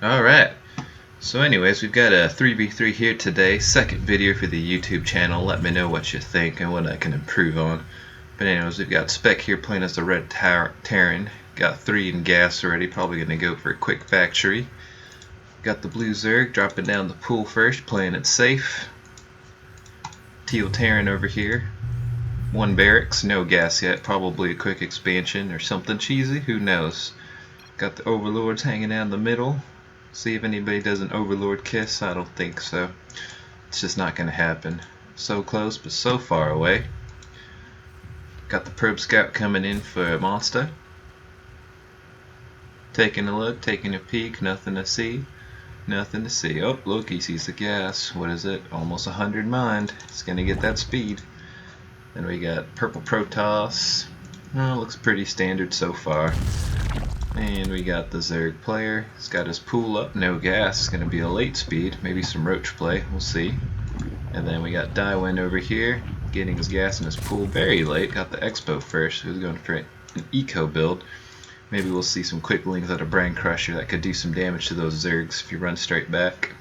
Alright, so anyways, we've got a 3v3 here today, second video for the YouTube channel. Let me know what you think and what I can improve on. But anyways, we've got Spec here playing as the Red Terran. Got 3 in gas already, probably going to go for a quick factory. Got the Blue Zerg dropping down the pool first, playing it safe. Teal Terran over here. 1 barracks, no gas yet, probably a quick expansion or something cheesy, who knows. Got the Overlords hanging out in the middle. See if anybody does an Overlord kiss. I don't think so. It's just not going to happen. So close, but so far away. Got the Probe Scout coming in for Monster. Taking a look, taking a peek, nothing to see. Nothing to see. Oh, look, he sees the gas. What is it? Almost 100 mind. It's going to get that speed. Then we got Purple Protoss. Oh, looks pretty standard so far. And we got the Zerg player. He's got his pool up, no gas. It's going to be a late speed, maybe some roach play, we'll see. And then we got Daiwin over here, getting his gas in his pool very late. Got the Expo first, who's going for an eco build. Maybe we'll see some quick links out of Brain Crusher that could do some damage to those Zergs if you run straight back.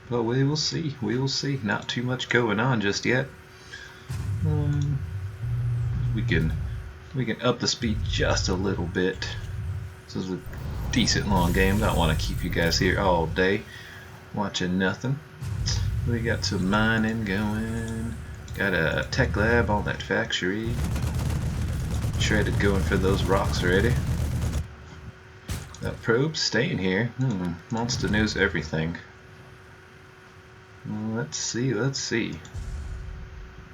But we will see, we will see. Not too much going on just yet. We can up the speed just a little bit. This is a decent long game. Don't want to keep you guys here all day watching nothing. We got some mining going. Got a tech lab on that factory. Shredded going for those rocks already. That probe staying here. Monster knows everything. Let's see, let's see.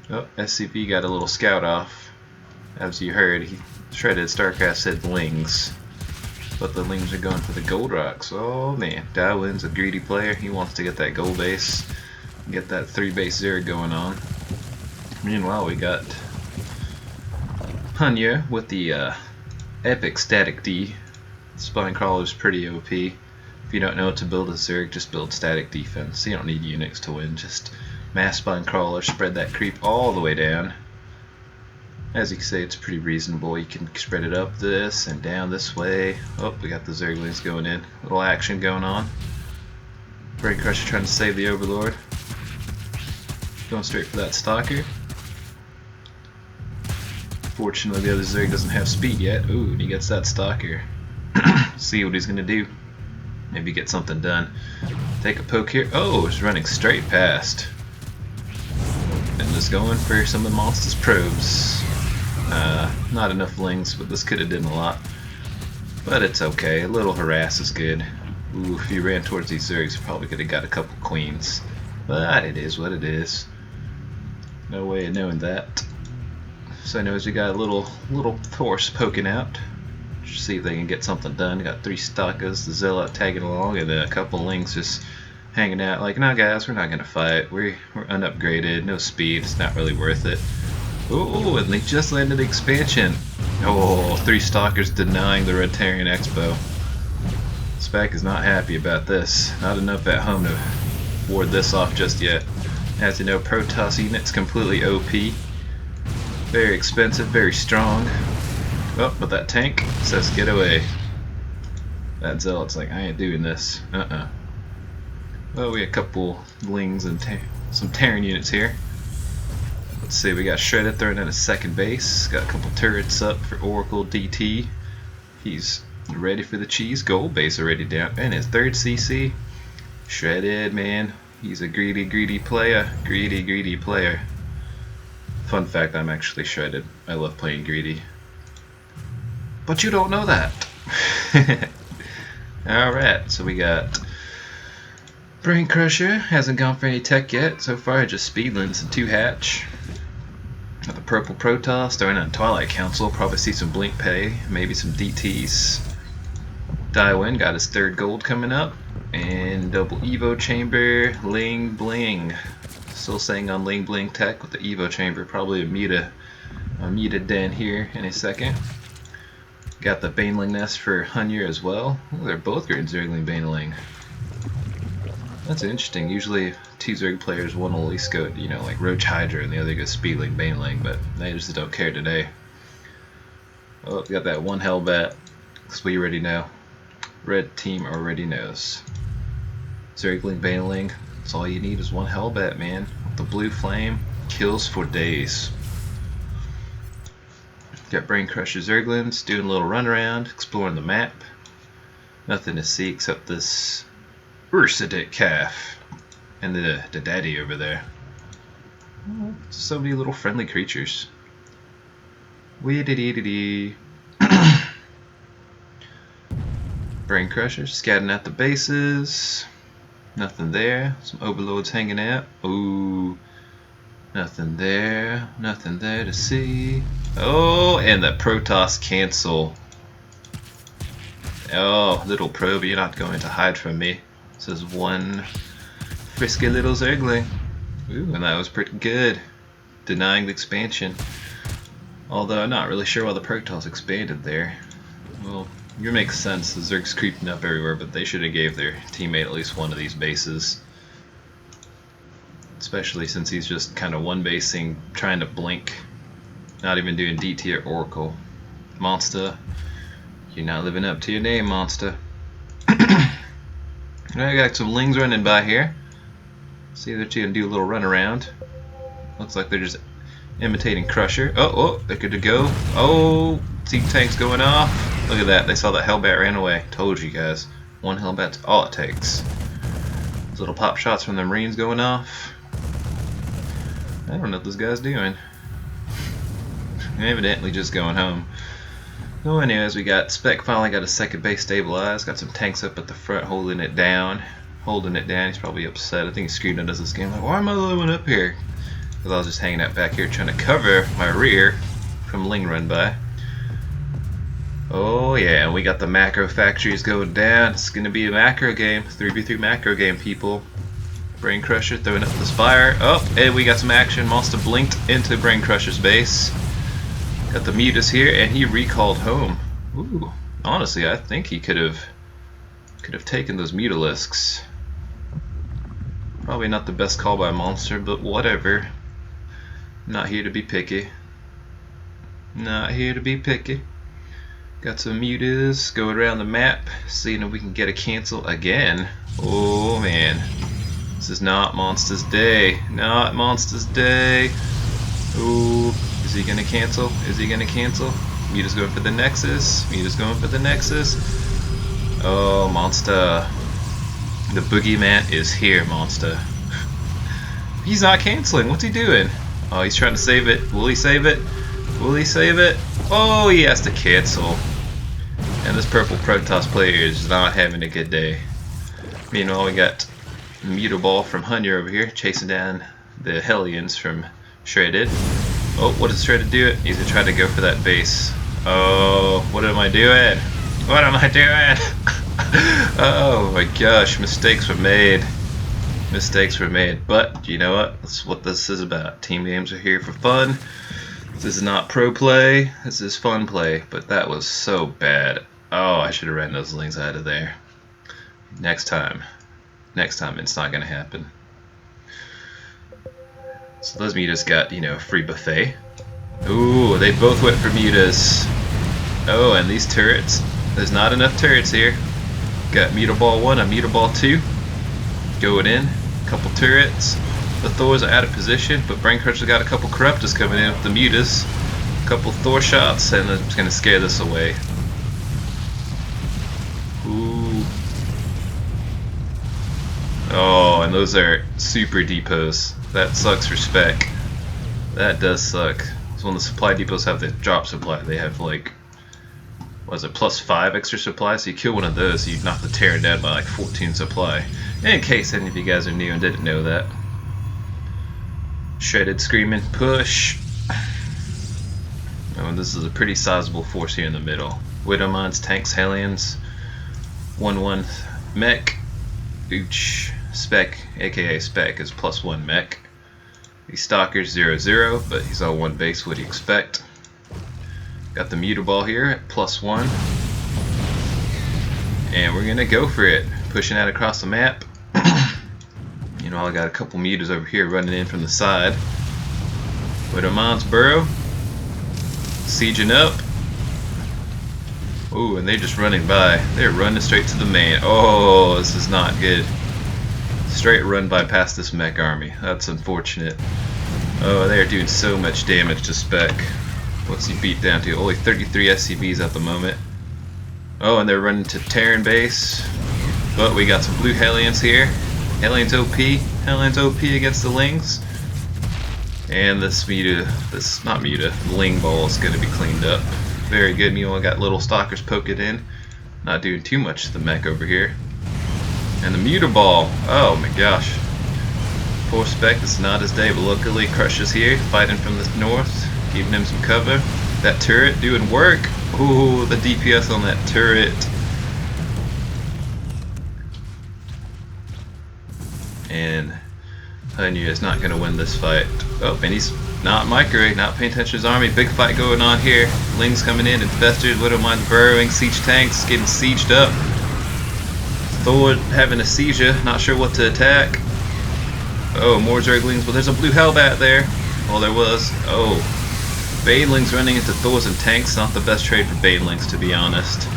Oh, SCP got a little scout off. As you heard, he shredded Starcraft said lings. But the lings are going for the gold rocks. Oh man, Daiwin's a greedy player. He wants to get that gold base, get that 3-base Zerg going on. Meanwhile, we got Hunya with the epic static D. Spine Crawler's pretty OP. If you don't know how to build a Zerg, just build static defense. You don't need Unix to win. Just mass Spine Crawler, spread that creep all the way down. As you can see, it's pretty reasonable. You can spread it up this and down this way. Oh, we got the Zerglings going in. Little action going on. Brain Crusher trying to save the Overlord. Going straight for that Stalker. Fortunately, the other Zerg doesn't have speed yet. Ooh, and he gets that Stalker. See what he's going to do. Maybe get something done. Take a poke here. Oh, he's running straight past. And just going for some of the monster's probes. Not enough lings, but this could have done a lot. But it's okay. A little harass is good. Ooh, if he ran towards these Zergs, he probably could have got a couple queens. But it is what it is. No way of knowing that. So anyways, we got a little force poking out. Just see if they can get something done. Got 3 Stalkers, the Zealot tagging along, and then a couple lings just hanging out. Like, no guys, we're not gonna fight. We're unupgraded, no speed. It's not really worth it. Oh, and they just landed the expansion. Oh, 3 Stalkers denying the Red Terran Expo. Spec is not happy about this. Not enough at home to ward this off just yet. As you know, Protoss unit's completely OP. Very expensive, very strong. Oh, but that tank says get away. That Zealot's like, I ain't doing this. Well, we got a couple lings and some Terran units here. Let's see, we got Shredded throwing in a second base. Got a couple turrets up for Oracle DT. He's ready for the cheese. Gold base already down. And his 3rd CC. Shredded, man. He's a greedy player. Greedy player. Fun fact, I'm actually Shredded. I love playing greedy. But you don't know that. Alright, so we got Brain Crusher. Hasn't gone for any tech yet. So far, just Speedlings and 2 hatch. Got the Purple Protoss throwing on Twilight Council. Probably see some Blink Pay, maybe some DTs. Daiwin got his 3rd gold coming up. And double Evo Chamber, Ling Bling. Still saying on Ling Bling tech with the Evo Chamber. Probably a muted den here in a second. Got the Baneling Nest for Hunya as well. Oh, they're both getting Zergling Baneling. That's interesting. Usually 2 Zerg players, one will at least go, you know, like Roach Hydra, and the other goes Speedling, Baneling, but they just don't care today. Oh, we got that 1 Hellbat, because we already know. Red team already knows. Zergling, Baneling, that's all you need is one Hellbat, man. The blue flame kills for days. Got Brain Crusher Zerglings doing a little run around, exploring the map. Nothing to see except this Ursidic calf and the daddy over there. Oh, so many little friendly creatures. Wee-dee-dee-dee-dee. Brain Crusher scatting at the bases. Nothing there. Some overlords hanging out. Ooh. Nothing there. Nothing there to see. Oh, and that Protoss cancel. Oh, little probe, you're not going to hide from me. This is one frisky little Zergling. Ooh, and that was pretty good. Denying the expansion. Although I'm not really sure why the Protoss expanded there. Well, it makes sense. The Zerg's creeping up everywhere, but they should have gave their teammate at least one of these bases. Especially since he's just kind of one-basing, trying to blink. Not even doing DT or Oracle. Monster, you're not living up to your name, Monster. I got some Lings running by here. See if they're going to do a little run around. Looks like they're just imitating Crusher. Oh, they're good to go. Oh, see tanks going off. Look at that. They saw that Hellbat ran away. Told you guys. One Hellbat's all it takes. Those little pop shots from the Marines going off. I don't know what this guy's doing. Evidently just going home. So anyways, we got Spec finally got a second base stabilized. Got some tanks up at the front holding it down. He's probably upset. I think he's screwed up this game. Like, why am I the only one up here? Because I was just hanging out back here trying to cover my rear from Ling run by. Oh yeah, and we got the macro factories going down. It's going to be a macro game. 3v3 macro game, people. Brain Crusher throwing up the spire. Oh, and we got some action. Monster blinked into Brain Crusher's base. Got the Mutas here, and he recalled home. Ooh, honestly, I think he could have taken those Mutalisks. Probably not the best call by Monster, but whatever. Not here to be picky. Not here to be picky. Got some Mutas going around the map, seeing if we can get a cancel again. Oh man, this is not Monster's day. Not Monster's day. Ooh, is he gonna cancel? Is he gonna cancel? Muta's going for the Nexus. Muta's going for the Nexus. Oh, Monster. The boogeyman is here, Monster. He's not canceling. What's he doing? Oh, he's trying to save it. Will he save it? Will he save it? Oh, he has to cancel. And this purple Protoss player is not having a good day. Meanwhile, we got Muta Ball from Hunter over here chasing down the Hellions from Shredded. Oh, what does Shredded do? He's gonna try to go for that base. Oh, what am I doing? What am I doing? Oh my gosh, mistakes were made. Mistakes were made. But you know what? That's what this is about. Team games are here for fun. This is not pro play. This is fun play. But that was so bad. Oh, I should have ran those Lings out of there. Next time it's not gonna happen. So those Mutas got, you know, a free buffet. Ooh, they both went for Mutas. Oh, and these turrets. There's not enough turrets here. Got Muta Ball 1 and Muta Ball 2 going in. Couple turrets. The Thors are out of position, but Brain Crusher's got a couple Corruptors coming in with the Mutas. Couple Thor shots, and it's gonna scare this away. Ooh. Oh, and those are super depots. That sucks for Spec. That does suck. So when the supply depots have the drop supply, they have like, what is it, +5 extra supply? So you kill one of those, you knock the Terran down by like 14 supply. In case any of you guys are new and didn't know that. Shredded screaming, push. Oh, and this is a pretty sizable force here in the middle. Widowmines, tanks, Hellions. 1-1 mech. Ooch. Spec, aka Spec, is +1 mech. The Stalker's 0-0, but he's on one base, what do you expect? Got the Muta Ball here at +1. And we're gonna go for it. Pushing out across the map. You know, I got a couple Mutas over here running in from the side. Widowmine's burrow. Sieging up. Ooh, and they're just running by. They're running straight to the main. Oh, this is not good. Straight run by past this mech army. That's unfortunate. Oh, they're doing so much damage to Spec. What's he beat down to? Only 33 SCVs at the moment. Oh, and they're running to Terran base. But we got some blue Hellions here. Hellions OP. Hellions OP against the Lings. And this Ling ball is going to be cleaned up. Very good. Meanwhile, got little stalkers poking in. Not doing too much to the mech over here. And the Muta Ball. Oh my gosh. Poor Spec, it's not his day, but luckily Crush is here, fighting from the north, giving him some cover. That turret doing work. Ooh, the DPS on that turret. And Hunya is not going to win this fight. Oh, and he's not microwave, not paying attention to his army. Big fight going on here. Lings coming in, infestors, Widowmines burrowing, siege tanks getting sieged up. Thor having a seizure, not sure what to attack. Oh, more Zerglings, but there's a blue Hellbat there. Well, there was. Oh, Banelings running into Thors and tanks, not the best trade for Banelings, to be honest.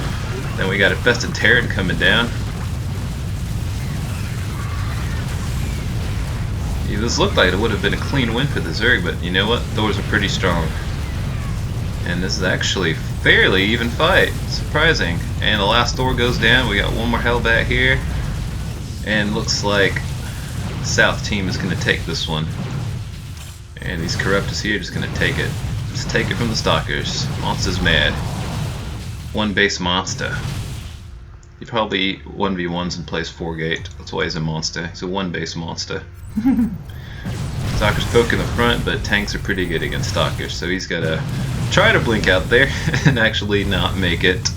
Then we got Infested Terran coming down. Yeah, this looked like it would have been a clean win for the Zerg, but you know what? Thors are pretty strong. And this is actually a fairly even fight. Surprising. And the last Thor goes down. We got one more Hellbat here. And looks like the South team is going to take this one. And these Corruptors here are just going to take it. Just take it from the Stalkers. Monster's mad. One base monster. He probably 1v1s and plays 4-gate. That's why he's a monster. He's a one base monster. Stalkers poke in the front, but tanks are pretty good against Stalkers, so he's got to try to blink out there and actually not make it.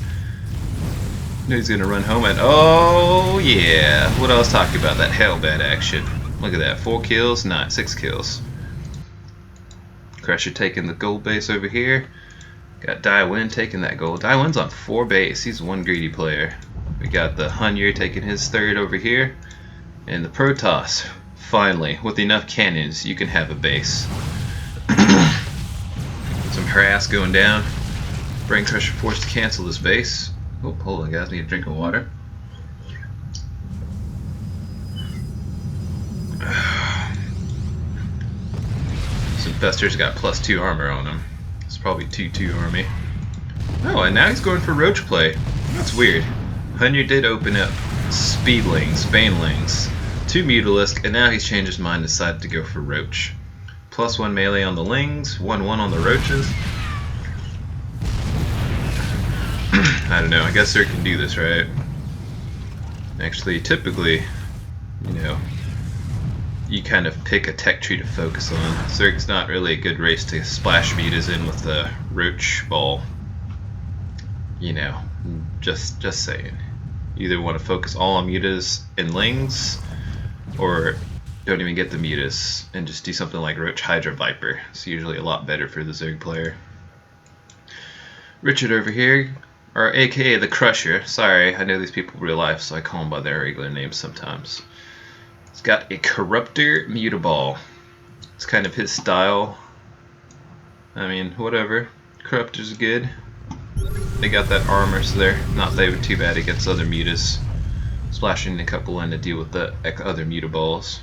He's going to run home and oh yeah, what I was talking about, that Hellbat action. Look at that, 4 kills, not 6 kills. Crusher taking the gold base over here. Got Daiwin taking that gold. Daiwin's on 4 base, he's one greedy player. We got the Hunya taking his 3rd over here. And the Protoss, finally, with enough cannons, you can have a base. Some harass going down. Brain Crusher forced to cancel this base. Oh, hold on guys, need a drink of water. This Infestor's got +2 armor on him. It's probably 2-2 army. Oh, and now he's going for Roach play. That's weird. Hunya did open up Speedlings, Banelings, 2 Mutalisk, and now he's changed his mind and decided to go for Roach. +1 melee on the Lings, 1-1 on the Roaches. I don't know, I guess Zerg can do this, right? Actually, typically, you know, you kind of pick a tech tree to focus on. Zerg's not really a good race to splash mutas in with the Roach ball. You know, just saying. You either want to focus all on mutas and Lings, or don't even get the mutas and just do something like Roach Hydra Viper. It's usually a lot better for the Zerg player. Richard over here, or aka the Crusher. Sorry, I know these people in real life, so I call them by their regular names sometimes. He's got a Corruptor Mutaball. It's kind of his style. I mean, whatever. Corruptor's good. They got that armor, so they're not too bad against other mutas. Splashing a couple in to deal with the other Mutaballs.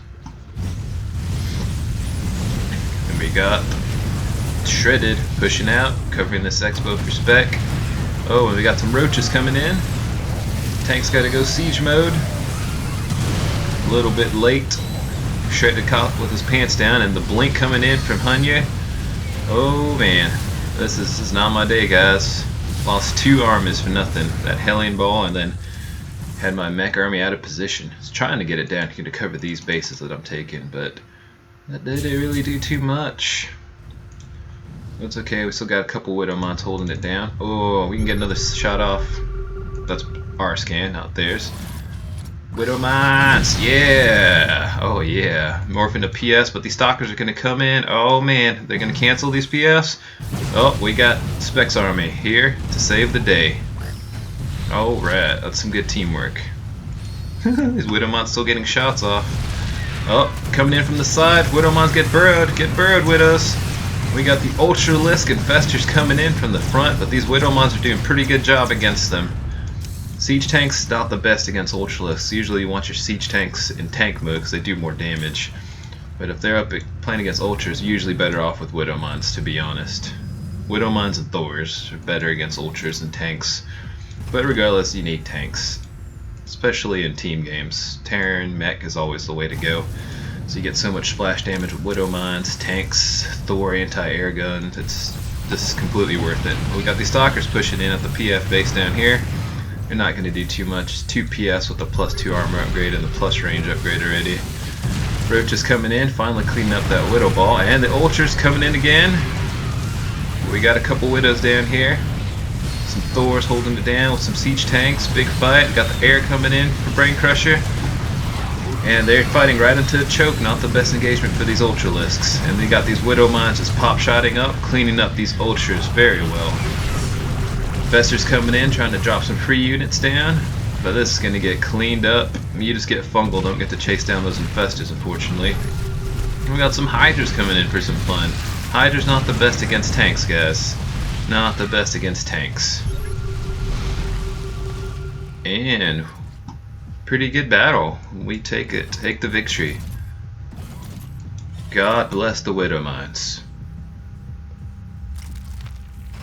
And we got Shredded pushing out, covering this expo for Spec. Oh, and we got some Roaches coming in. Tank's got to go siege mode. A little bit late. Shredded caught with his pants down, and the blink coming in from Hunya. Oh man, this is not my day, guys. Lost 2 armies for nothing. That Hellion ball, and then had my mech army out of position. I was trying to get it down here to cover these bases that I'm taking, but that didn't really do too much. It's okay, we still got a couple Widowmines holding it down. Oh, we can get another shot off. That's our scan, not theirs. Widowmines, yeah! Oh yeah, morphing to PS, but these Stalkers are going to come in. Oh man, they're going to cancel these PS. Oh, we got Spec's army here to save the day. Alright, that's some good teamwork. These Widowmines still getting shots off. Oh, coming in from the side. Widowmines get burrowed. Get burrowed, Widows. We got the Ultralisk Infestors coming in from the front, but these Widowmons are doing a pretty good job against them. Siege tanks, not the best against Ultralisks. Usually you want your siege tanks in tank mode because they do more damage. But if they're up playing against Ultras, usually better off with Widowmons, to be honest. Widowmons and Thors are better against Ultras than tanks. But regardless, you need tanks. Especially in team games. Terran, Mech is always the way to go. So you get so much splash damage with Widowmons, tanks, Thor anti-air gun. It's just completely worth it. We got these Stalkers pushing in at the PF base down here. They're not going to do too much. 2 PS with the +2 armor upgrade and the plus range upgrade already. Roach is coming in, finally cleaning up that Widow Ball. And the Ultra's coming in again. We got a couple Widows down here. Some Thors holding it down with some siege tanks. Big fight. Got the air coming in for Brain Crusher. And they're fighting right into the choke. Not the best engagement for these Ultralisks. And they got these Widowmons just pop-shotting up, cleaning up these Ultras very well. Infestors coming in, trying to drop some free units down. But this is going to get cleaned up. You just get fungal, don't get to chase down those Infestors, unfortunately. And we got some Hydras coming in for some fun. Hydra's not the best against tanks, guys. Not the best against tanks. And pretty good battle. We take it. Take the victory. God bless the Widowmons.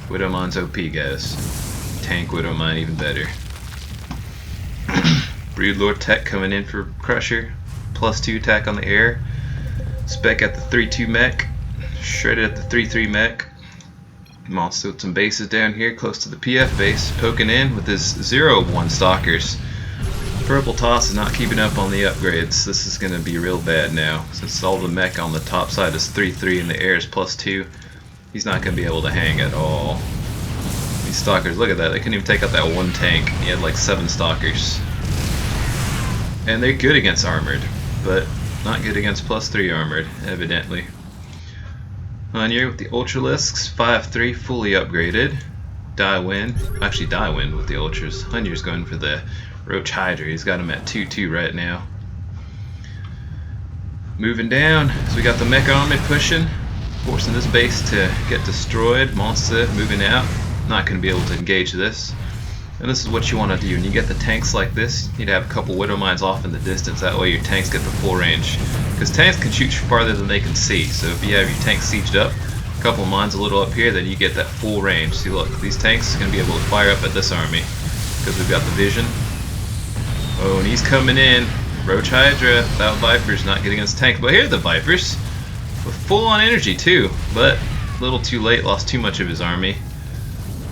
Widowmon's OP, guys. Tank Widowmon even better. Broodlord Tech coming in for Crusher. +2 attack on the air. Spec at the 3-2 mech. Shredded at the 3-3 mech. Monster with some bases down here close to the PF base. Poking in with his 0-1 Stalkers. Purple Toss is not keeping up on the upgrades. This is going to be real bad now. Since all the mech on the top side is 3-3 and the air is +2. He's not going to be able to hang at all. These Stalkers, look at that. They couldn't even take out that one tank. He had like 7 Stalkers. And they're good against armored, but not good against +3 armored, evidently. On here with the Ultralisks, 5-3 fully upgraded. Actually die win with the Ultras. Hunier's going for the Roach Hydra. He's got him at 2-2 right now. Moving down, so we got the Mech Army pushing, forcing this base to get destroyed. Monster moving out, not going to be able to engage this. And this is what you want to do. When you get the tanks like this, you need to have a couple Widowmines off in the distance. That way your tanks get the full range. Because tanks can shoot farther than they can see. So if you have your tanks sieged up, a couple mines a little up here, then you get that full range. See, look, these tanks are going to be able to fire up at this army. Because we've got the vision. Oh, and he's coming in. Roach Hydra, without Vipers, not getting against tanks. But here are the Vipers. With full on energy too. But a little too late, lost too much of his army.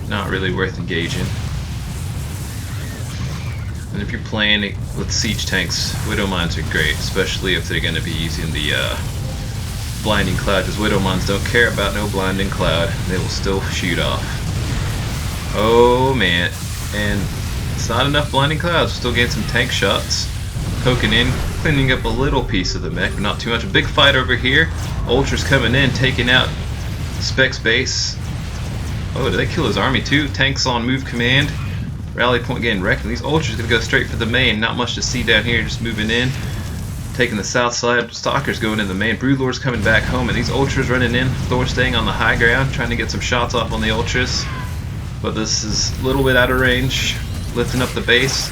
Not really worth engaging. And if you're playing with siege tanks, Widowmons are great, especially if they're going to be using the Blinding Cloud, because Widowmons don't care about no Blinding Cloud. They will still shoot off. Oh man, and it's not enough Blinding Clouds. Still getting some tank shots. Poking in, cleaning up a little piece of the mech, but not too much. A big fight over here. Ultra's coming in, taking out Spec's base. Oh, did they kill his army too? Tanks on move command. Rally point getting wrecked, and these Ultras gonna go straight for the main. Not much to see down here, just moving in. Taking the south side. Stalkers going in the main. Broodlord's coming back home, and these Ultras running in. Thor staying on the high ground, trying to get some shots off on the Ultras. But this is a little bit out of range. Lifting up the base.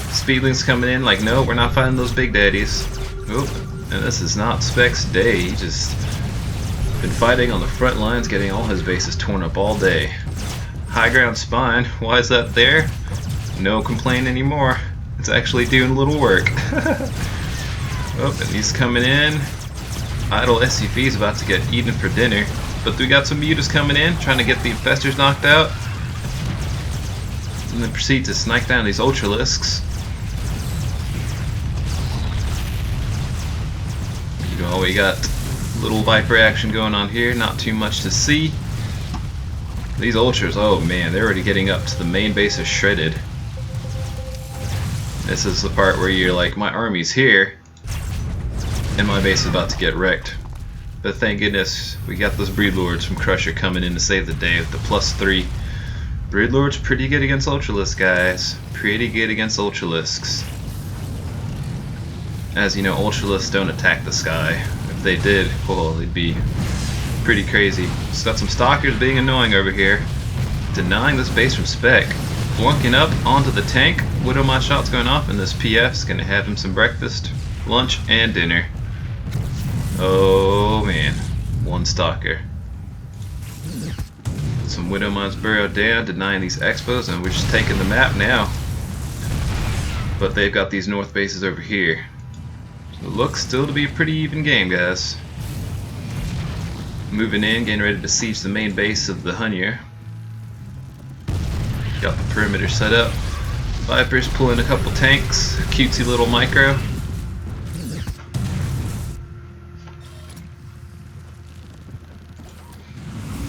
Speedlings coming in, like, no, we're not fighting those big daddies. Oop, and this is not Spec's day. He just been fighting on the front lines, getting all his bases torn up all day. High ground spine, why is that there? No complaint anymore. It's actually doing a little work. Oh, and he's coming in. Idle SCV is about to get eaten for dinner. But we got some mutas coming in, trying to get the Infestors knocked out. And then proceed to snipe down these Ultralisks. You know, we got little Viper action going on here, not too much to see. These Ultras, oh man, they're already getting up to the main base of shredded. This is the part where you're like, my army's here, and my base is about to get wrecked. But thank goodness, we got those Broodlords from Crusher coming in to save the day with the +3. Broodlord's pretty good against Ultralisks, guys. Pretty good against Ultralisks. As you know, Ultralisks don't attack the sky. If they did, well, they'd be pretty crazy. It's got some stalkers being annoying over here. Denying this base from spec. Flunking up onto the tank. Widowmine shots going off, and this PF's gonna have him some breakfast, lunch, and dinner. Oh man, one stalker. Some Widowmines burrowed down, denying these expos, and we're just taking the map now. But they've got these north bases over here. So it looks still to be a pretty even game, guys. Moving in, getting ready to siege the main base of the Hunnier. Got the perimeter set up. Viper's pulling a couple tanks, cutesy little micro.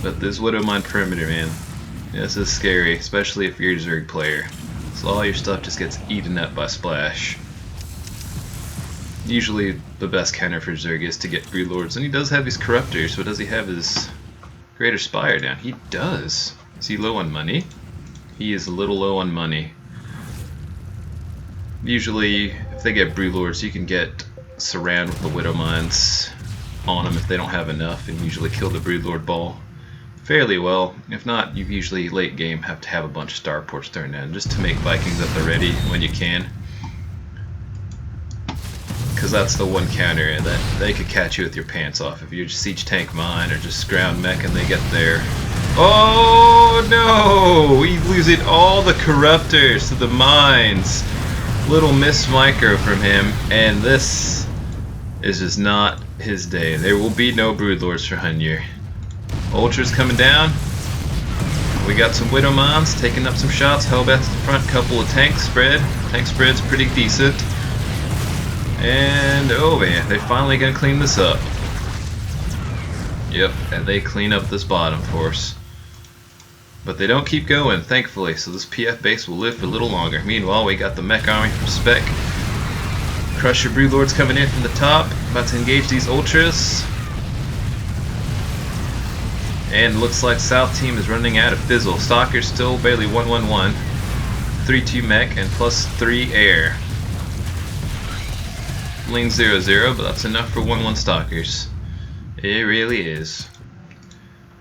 But this Widowmine perimeter, man, this is scary, especially if you're a Zerg player. So all your stuff just gets eaten up by Splash. Usually the best counter for Zerg is to get Broodlords, and he does have his Corruptors, but does he have his Greater Spire down? He does. Is he low on money? He is a little low on money. Usually, if they get Broodlords, you can get Surround with the Widowmines on them if they don't have enough, and usually kill the Broodlord ball fairly well. If not, you usually late game have to have a bunch of starports turned in just to make Vikings at the ready when you can. Because that's the one counter that they could catch you with your pants off if you're just siege tank mine or just ground mech and they get there. Oh no! He's losing all the corruptors to the mines. Little miss micro from him, and this is just not his day. There will be no Broodlords for Hunnier. Ultra's coming down. We got some Widowmines taking up some shots. Hellbat's the front, couple of tanks spread. Tank spread's pretty decent. And oh man, they're finally gonna clean this up. Yep, and they clean up this bottom for us. But they don't keep going, thankfully, so this PF base will live for a little longer. Meanwhile, we got the mech army from Spec. Crusher Broodlords coming in from the top, about to engage these Ultras. And looks like South team is running out of fizzle. Stalker's still barely 1-1-1. 3-2 mech and +3 air. Ling 0-0, but that's enough for 1-1 Stalkers. It really is.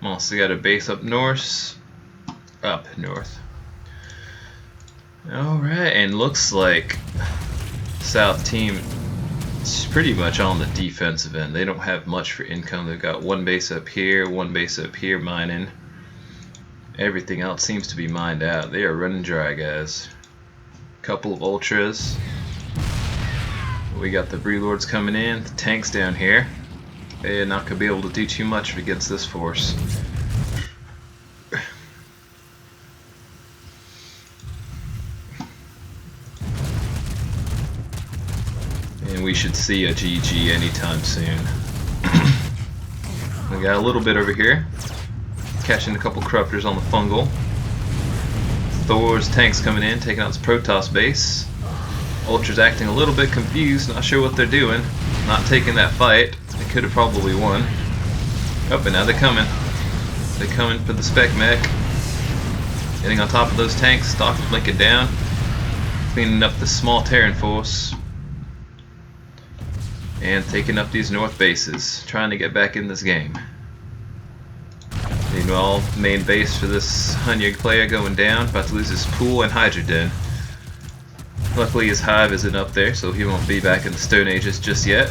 Also got a base up north. Alright, and looks like South team is pretty much on the defensive end. They don't have much for income. They've got one base up here mining. Everything else seems to be mined out. They are running dry, guys. Couple of Ultras. We got the Broodlords coming in, the tanks down here. They're not going to be able to do too much against this force. And we should see a GG anytime soon. We got a little bit over here. Catching a couple Corruptors on the fungal. Thor's tanks coming in, taking out this Protoss base. Ultra's acting a little bit confused, not sure what they're doing. Not taking that fight. They could have probably won. Oh, but now they're coming. They're coming for the spec mech. Getting on top of those tanks, Stalk blinking down. Cleaning up the small Terran force. And taking up these north bases. Trying to get back in this game. Meanwhile, main base for this Hunnier player going down. About to lose his pool and Hydra Den. Luckily his hive isn't up there, so he won't be back in the Stone Ages just yet.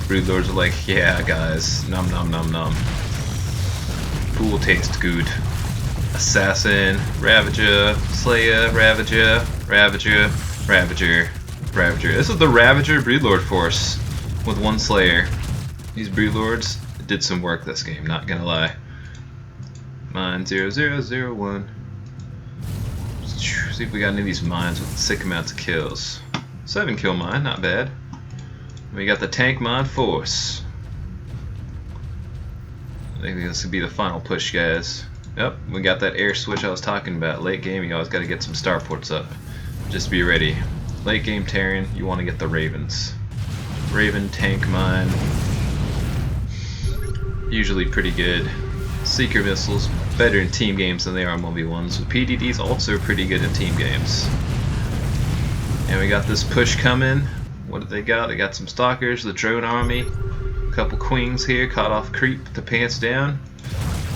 Broodlords are like, yeah guys, nom nom nom nom. Pool tastes good. Assassin, Ravager, Slayer, Ravager, Ravager, Ravager, Ravager. This is the Ravager Broodlord force with one Slayer. These Broodlords did some work this game, not gonna lie. Mine 0001. See if we got any of these mines with sick amounts of kills. 7 kill mine, not bad. We got the tank mine force. I think this could be the final push, guys. Yep, we got that air switch I was talking about. Late game, you always got to get some starports up. Just be ready. Late game Terran, you want to get the Ravens. Raven tank mine. Usually pretty good. Seeker missiles, better in team games than they are in 1v1s. With PDDs also pretty good in team games. And we got this push coming. What did they got? They got some Stalkers, the drone army, a couple queens here, caught off creep, put the pants down.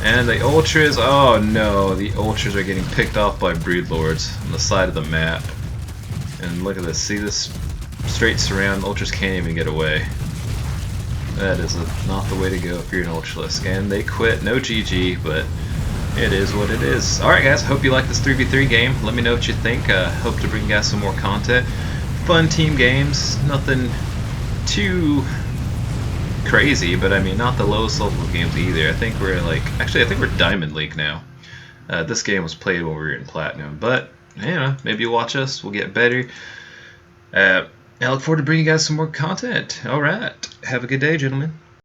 And the ultras, oh no, the ultras are getting picked off by broodlords on the side of the map. And look at this, see this straight surround, ultras can't even get away. That is not the way to go if you're an ultralisk. And they quit, no GG, but it is what it is. Alright guys, hope you like this 3v3 game. Let me know what you think. Hope to bring you guys some more content. Fun team games, nothing too crazy, but I mean not the lowest level of games either. I think we're like, actually I think we're Diamond League now. This game was played when we were in Platinum, but you know, maybe you'll watch us, we'll get better. I look forward to bringing you guys some more content. Alright, have a good day, gentlemen.